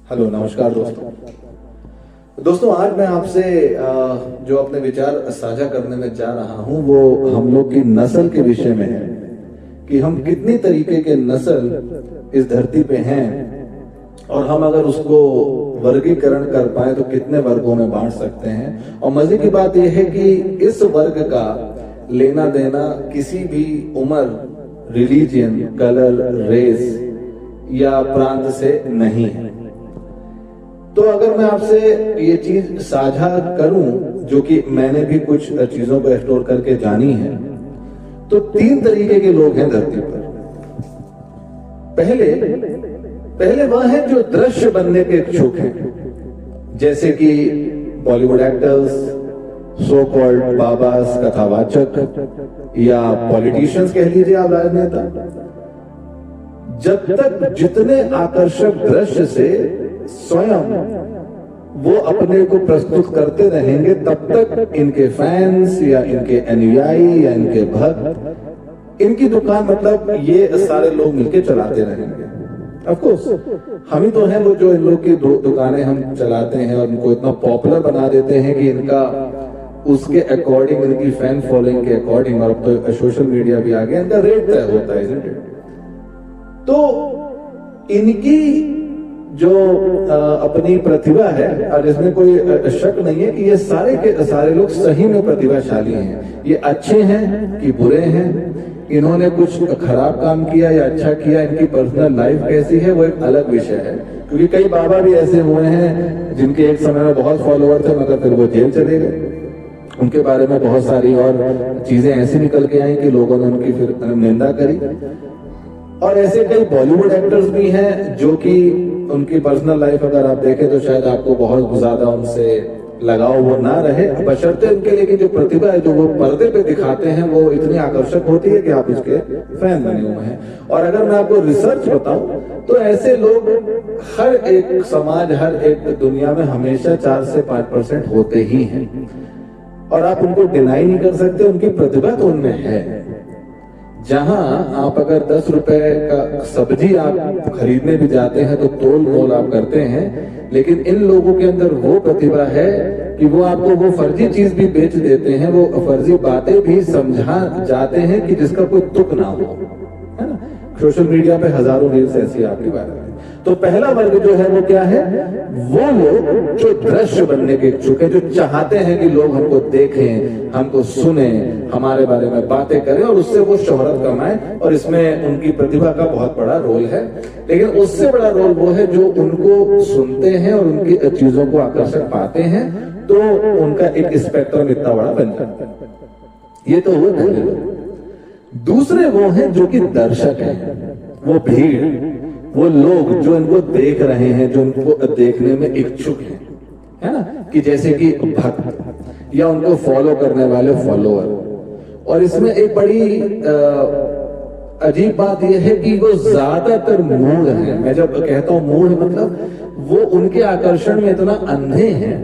Hello, नमस्कार दोस्तों आज मैं आपसे जो अपने विचार साझा करने में जा रहा हूं वो हम लोग की नस्ल के विषय में है कि हम कितनी तरीके के नस्ल इस धरती पे हैं और हम अगर उसको वर्गीकरण कर पाए तो कितने वर्गों में बांट सकते हैं। और मजे की बात यह है कि इस वर्ग का लेना देना किसी भी उम्र, रिलीजियन, कलर, रेस या प्रांत से नहीं है। तो अगर मैं आपसे ये चीज साझा करूं जो कि मैंने भी कुछ चीजों को एक्सप्लोर करके जानी है, तो 3 तरीके के लोग हैं धरती पर। पहले वह है जो दृश्य बनने के इच्छुक हैं, जैसे कि बॉलीवुड एक्टर्स, सो कॉल्ड बाबास, कथावाचक या पॉलिटिशियंस कह लीजिए आप, राजनेता। जब तक जितने आकर्षक दृश्य से स्वयं वो अपने को प्रस्तुत करते रहेंगे तब तक इनके फैंस या इनके अनुयायी या इनके भक्त इनकी दुकान, मतलब ये सारे लोग मिलकर चलाते रहेंगे। ऑफ कोर्स हम ही तो हैं वो जो इन लोग की दुकानें हम चलाते हैं और इनको इतना पॉपुलर बना देते हैं कि इनका उसके अकॉर्डिंग, इनकी फैन फॉलोइंग के अकॉर्डिंग, और अब तो सोशल मीडिया भी आ गया, इनका रेट तय होता है, isn't it? तो इनकी जो अपनी प्रतिभा है, और इसमें कोई शक नहीं है कि ये सारे के सारे लोग सही में प्रतिभाशाली हैं। ये अच्छे हैं कि बुरे हैं, इन्होंने कुछ खराब काम किया या अच्छा किया, इनकी पर्सनल लाइफ कैसी है वो एक अलग विषय है। क्योंकि कई बाबा भी ऐसे हुए हैं जिनके एक समय में बहुत फॉलोअर थे मगर फिर वो जेल चले गए। उनके बारे में बहुत सारी और चीजें ऐसी निकल के आई कि लोगों ने उनकी फिर निंदा करी। और ऐसे कई बॉलीवुड एक्टर्स भी हैं जो कि उनकी पर्सनल लाइफ अगर आप देखें तो शायद आपको बहुत ज्यादा उनसे लगाव वो ना रहे, बशर्ते उनके लिए जो प्रतिभा है जो वो पर्दे पे दिखाते हैं वो इतनी आकर्षक होती है कि आप उसके फैन बने हुए हैं। और अगर मैं आपको रिसर्च बताऊं तो ऐसे लोग हर एक समाज, हर एक दुनिया में हमेशा 4 से 5% होते ही हैं और आप उनको डिनाई नहीं कर सकते, उनकी प्रतिभा तो उनमें है। जहां आप अगर 10 रुपए का सब्जी आप खरीदने भी जाते हैं तो तोल मोल आप करते हैं, लेकिन इन लोगों के अंदर वो प्रतिभा है कि वो आपको वो फर्जी चीज भी बेच देते हैं, वो फर्जी बातें भी समझा जाते हैं कि जिसका कोई तुक ना हो, है ना। सोशल मीडिया पे हजारों रील्स ऐसी आपके बारे में। तो पहला वर्ग जो है वो क्या है, वो लोग जो दृश्य बनने के इच्छुक है, जो चाहते हैं कि लोग हमको देखें, हमको सुने, हमारे बारे में बातें करें और उससे वो शोहरत कमाएं। और इसमें उनकी प्रतिभा का बहुत बड़ा रोल है। लेकिन उससे बड़ा रोल वो है जो उनको सुनते हैं और उनकी चीजों को आकर्षक पाते हैं, तो उनका एक स्पेक्ट्रम इतना बड़ा बन जाता है। ये तो हुए पहले लोग। दूसरे वो हैं जो कि दर्शक हैं, वो भीड़, वो लोग जो इनको देख रहे हैं, जो इनको देखने में इच्छुक हैं, है ना, कि जैसे कि भक्त या उनको फॉलो करने वाले फॉलोअर। और इसमें एक बड़ी अजीब बात यह है कि वो ज्यादातर मूढ़ हैं। मैं जब कहता हूं मूढ़, मतलब वो उनके आकर्षण में इतना अंधे हैं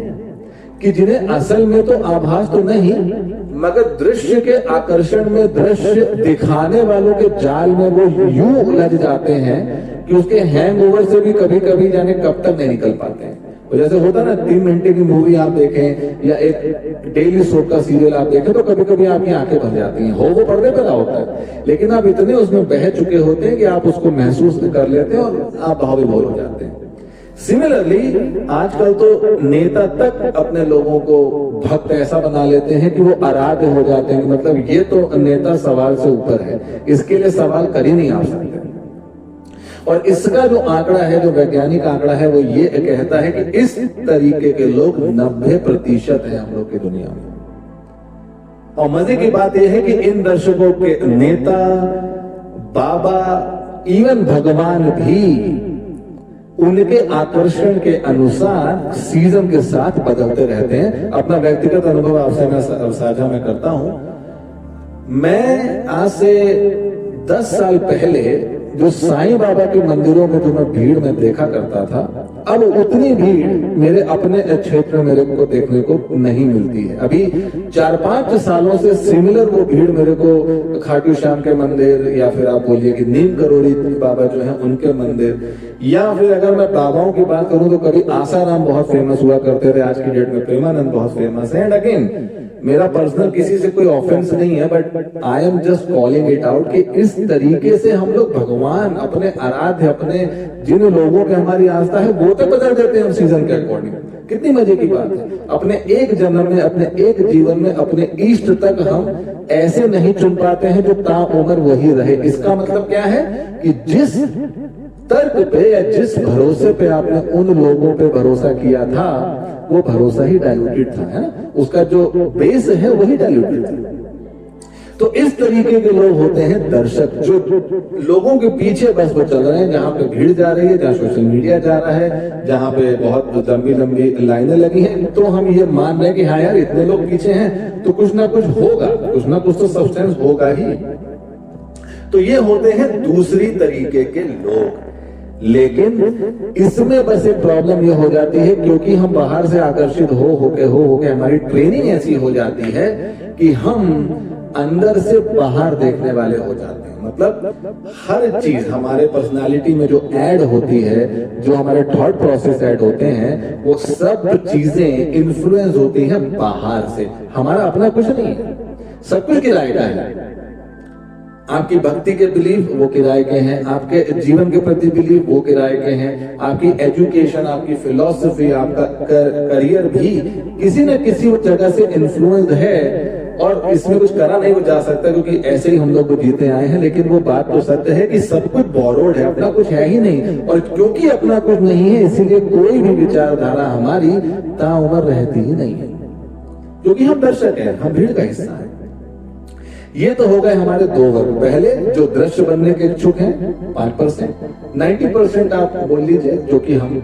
कि जिन्हें असल में तो आभास तो नहीं मगर दृश्य के आकर्षण में, दृश्य दिखाने वालों के जाल में वो यूं उलझ जाते हैं कि उसके हैंगओवर से भी कभी कभी जाने कब तक नहीं निकल पाते हैं। जैसे होता ना, 3 घंटे की मूवी आप देखें या एक डेली सोप का सीरियल आप देखें तो कभी कभी आपकी आंखें भर जाती हैं, हो वो पर्दे पर होता है, लेकिन आप इतने उसमें बह चुके होते हैं कि आप उसको महसूस कर लेते हैं और आप भावविभोर हो जाते हैं। सिमिलरली आजकल तो नेता तक अपने लोगों को भक्त ऐसा बना लेते हैं कि वो आराध्य हो जाते हैं, मतलब ये तो नेता सवाल से ऊपर है, इसके लिए सवाल कर ही नहीं आ सकते। और इसका जो आंकड़ा है, जो वैज्ञानिक आंकड़ा है, वो ये कहता है कि इस तरीके के लोग 90% है हम लोग की दुनिया में। और मजे की बात यह है कि इन दर्शकों के नेता, बाबा, इवन भगवान भी उनके आकर्षण के अनुसार सीजन के साथ बदलते रहते हैं। अपना व्यक्तिगत अनुभव आपसे मैं साझा में करता हूं। मैं आज से 10 साल पहले जो साईं बाबा के मंदिरों में जो मैं भीड़ में देखा करता था, अब उतनी भीड़ मेरे अपने क्षेत्र में मेरे को देखने को नहीं मिलती है। अभी 4-5 सालों से सिमिलर वो भीड़ मेरे को खाटू श्याम के मंदिर, या फिर आप बोलिए कि नीम करोड़ी बाबा जो है उनके मंदिर, या फिर अगर मैं बाबाओं की बात करूं तो कभी आसाराम बहुत फेमस हुआ करते थे, आज की डेट में प्रेमानंद बहुत फेमस है। एंड अगेन मेरा पर्सनल किसी से कोई ऑफेंस नहीं है, but I am just calling it out कि इस तरीके से हम लोग भगवान, अपने आराध्य, अपने जिन लोगों पे हमारी आस्था है वो तो बदल देते हैं हम सीजन के अकॉर्डिंग। कितनी मजे की बात है। अपने एक जन्म में, अपने एक जीवन में, अपने इष्ट तक हम ऐसे नहीं चुन पाते हैं जो ताउम्र वही रहे। इसका मतलब क्या है कि जिस तर्क पे या जिस भरोसे पे आपने उन लोगों पे भरोसा किया था वो भरोसा ही डाइल्यूटेड था, है ना, उसका जो बेस है वही डाइल्यूटेड था। तो इस तरीके के लोग होते हैं दर्शक, जो लोगों के पीछे बस वो चल रहे हैं, जहां पे भीड़ जा रही है, जहां सोशल मीडिया जा रहा है, जहां पे बहुत लंबी लंबी लाइनें लगी हैं, तो हम ये मान रहे हैं कि हाँ यार इतने लोग पीछे हैं तो कुछ ना कुछ होगा, कुछ ना कुछ तो सब्सटेंस होगा ही। तो ये होते हैं दूसरी तरीके के लोग। लेकिन इसमें बस एक प्रॉब्लम ये हो जाती है, क्योंकि हम बाहर से आकर्षित हो के हमारी ट्रेनिंग ऐसी हो जाती है कि हम अंदर से बाहर देखने वाले हो जाते हैं। मतलब हर चीज हमारे पर्सनालिटी में जो ऐड होती है, जो हमारे थॉट प्रोसेस ऐड होते हैं, वो सब चीजें इन्फ्लुएंस होती हैं बाहर से। हमारा अपना कुछ नहीं है, सब कुछ किराए का है। आपकी भक्ति के बिलीफ वो किराए के हैं, आपके जीवन के प्रति बिलीफ वो किराए के हैं, आपकी एजुकेशन, आपकी फिलॉसफी, आपका करियर भी किसी न किसी जगह से इन्फ्लुएंस है। और इसमें कुछ करा नहीं हो जा सकता, क्योंकि ऐसे ही हम लोग जीते आए हैं। लेकिन वो बात तो सत्य है कि सब कुछ बोरोड है, अपना कुछ है ही नहीं। और क्योंकि अपना कुछ नहीं है, इसीलिए कोई भी विचारधारा हमारी ताउम्र रहती ही नहीं है, क्योंकि हम दर्शक हैं, हम भीड़ का हिस्सा है। ये तो हो गए हमारे दो वर्ग। पहले जो दृश्य बनने के इच्छुक हैं 5%, 90% आप बोल लीजिए जो कि हम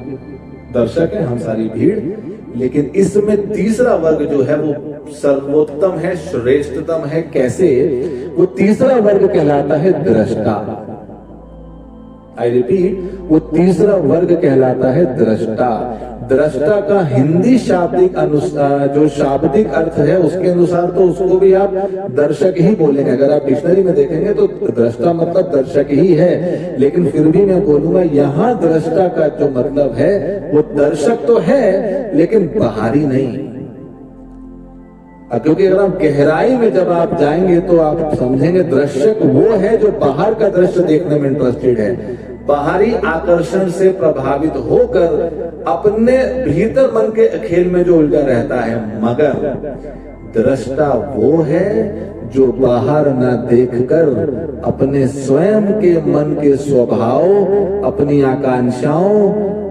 दर्शक हैं, हम सारी भीड़। लेकिन इसमें तीसरा वर्ग जो है वो सर्वोत्तम है, श्रेष्ठतम है। कैसे? वो तीसरा वर्ग कहलाता है दृष्टा। आई रिपीट, वो तीसरा वर्ग कहलाता है दृष्टा। दृष्टा का हिंदी शाब्दिक जो शाब्दिक अर्थ है उसके अनुसार तो उसको भी आप दर्शक ही बोलेंगे। अगर आप डिक्शनरी में देखेंगे तो दृष्टा मतलब दर्शक ही है, लेकिन फिर भी मैं बोलूंगा यहाँ दृष्टा का जो मतलब है वो दर्शक तो है लेकिन बाहरी नहीं। क्योंकि अगर आप गहराई में जब आप जाएंगे तो आप समझेंगे दर्शक वो है जो बाहर का दृश्य देखने में इंटरेस्टेड है, बाहरी आकर्षण से प्रभावित होकर अपने भीतर मन के खेल में जो उलझा रहता है। मगर दृष्टा वो है जो बाहर न देखकर अपने स्वयं के मन के स्वभाव, अपनी आकांक्षाओं,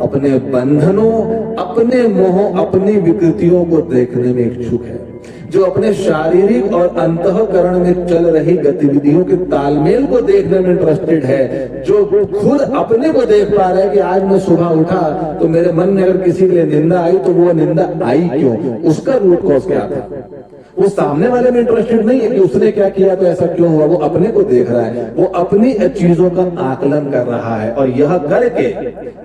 अपने बंधनों, अपने मोह, अपनी विकृतियों को देखने में इच्छुक है, जो अपने शारीरिक और अंतःकरण में चल रही गतिविधियों के तालमेल को देखने में इंटरेस्टेड है, जो खुद अपने को देख पा रहा है कि आज मैं सुबह उठा तो मेरे मन में अगर किसी के लिए निंदा आई तो वो निंदा आई क्यों, उसका रूट कॉज क्या था। वो सामने वाले में इंटरेस्टेड नहीं है कि उसने क्या किया तो ऐसा क्यों हुआ, वो अपने को देख रहा है, वो अपनी चीजों का आकलन कर रहा है। और यह करके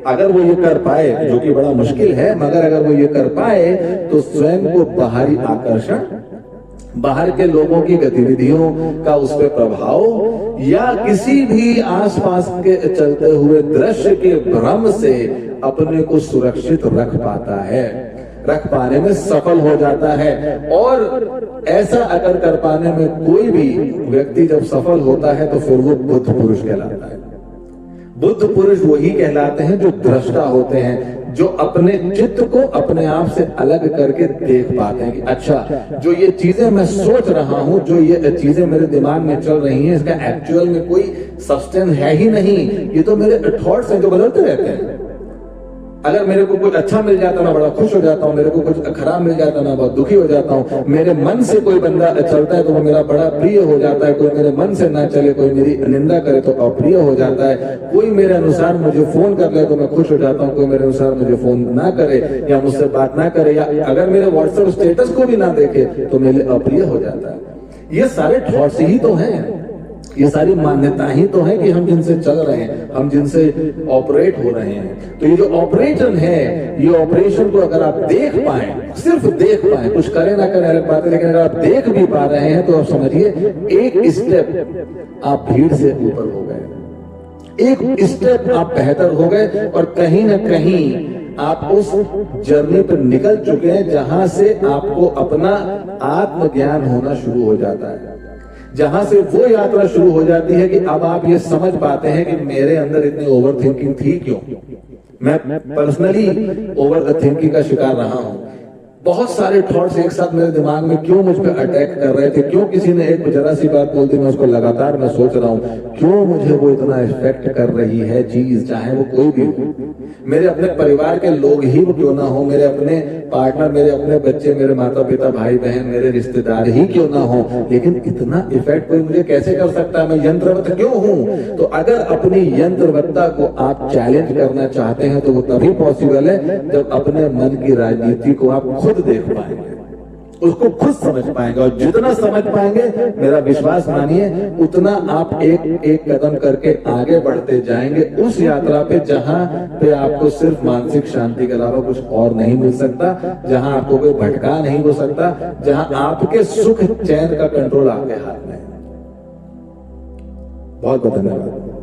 अगर वो ये कर पाए, जो कि बड़ा मुश्किल है, मगर अगर वो ये कर पाए तो स्वयं को बाहरी आकर्षण, बाहर के लोगों की गतिविधियों का उस पर प्रभाव या किसी भी आसपास के चलते हुए दृश्य के भ्रम से अपने को सुरक्षित रख पाता है, रख पाने में सफल हो जाता है। और ऐसा अगर कर पाने में कोई भी व्यक्ति जब सफल होता है तो फिर वो बुद्ध पुरुष कहलाता है। बुद्ध पुरुष वही कहलाते हैं जो दृष्टा होते हैं, जो अपने चित्त को अपने आप से अलग करके देख पाते हैं कि अच्छा जो ये चीजें मैं सोच रहा हूं, जो ये चीजें मेरे दिमाग में चल रही हैं, इसका एक्चुअल में कोई सब्सटेंस है ही नहीं, ये तो मेरे थॉट्स हैं जो बदलते रहते हैं। अगर मेरे को कुछ अच्छा मिल जाता मैं बड़ा खुश हो जाता हूँ, मेरे को कुछ खराब मिल जाता मैं बहुत दुखी हो जाता हूँ। मेरे मन से कोई बंदा चलता है तो वो मेरा बड़ा प्रिय हो जाता है, कोई मेरे मन से ना चले, कोई मेरी निंदा करे तो अप्रिय हो जाता है, कोई मेरे अनुसार मुझे फोन कर ले तो मैं खुश हो जाता हूँ, कोई मेरे अनुसार मुझे फोन ना करे या मुझसे बात ना करे या अगर मेरे व्हाट्सएप स्टेटस को भी ना देखे तो मेरे अप्रिय हो जाता है। ये सारे थॉट्स ही तो हैं। ये सारी मान्यता ही तो है कि हम जिनसे चल रहे हैं, हम जिनसे ऑपरेट हो रहे हैं। तो ये जो ऑपरेशन है, ये ऑपरेशन को अगर आप देख पाए, सिर्फ देख पाए, कुछ करें ना करें अलग बात है, लेकिन अगर आप देख भी पा रहे हैं तो आप समझिए एक स्टेप आप भीड़ से ऊपर हो गए, एक स्टेप आप बेहतर हो गए, और कहीं ना कहीं आप उस जर्नी पर निकल चुके हैं जहां से आपको अपना आत्मज्ञान होना शुरू हो जाता है, जहां से वो यात्रा शुरू हो जाती है कि अब आप ये समझ पाते हैं कि मेरे अंदर इतनी ओवर थिंकिंग थी क्यों। मैं पर्सनली ओवर थिंकिंग का शिकार रहा हूं। बहुत सारे थॉट्स एक साथ मेरे दिमाग में क्यों मुझ पे अटैक कर रहे थे, क्यों किसी ने एक जरा सी बात बोल दी, मैं उसको लगातार मैं सोच रहा हूं क्यों मुझे वो इतना इफेक्ट कर रही है चीज, चाहे वो कोई भी हो, मेरे अपने परिवार के लोग ही वो क्यों ना हो, मेरे अपने पार्टनर, मेरे अपने बच्चे, मेरे माता पिता, भाई बहन, मेरे रिश्तेदार ही क्यों ना हो, लेकिन इतना इफेक्ट कोई मुझे कैसे कर सकता है, मैं यंत्रवत क्यों हूं। तो अगर अपनी यंत्रवत्ता को आप चैलेंज करना चाहते हैं तो वो तभी पॉसिबल है जब अपने मन की राजनीति को आप खुद देख पाएंगे, उसको खुद समझ पाएंगे, और जितना समझ पाएंगे मेरा विश्वास मानिए उतना आप एक एक कदम करके आगे बढ़ते जाएंगे उस यात्रा पे जहां पे आपको सिर्फ मानसिक शांति के अलावा कुछ और नहीं मिल सकता, जहां आपको कोई भटका नहीं हो सकता, जहां आपके सुख चैन का कंट्रोल आपके हाथ में है। बहुत बहुत धन्यवाद।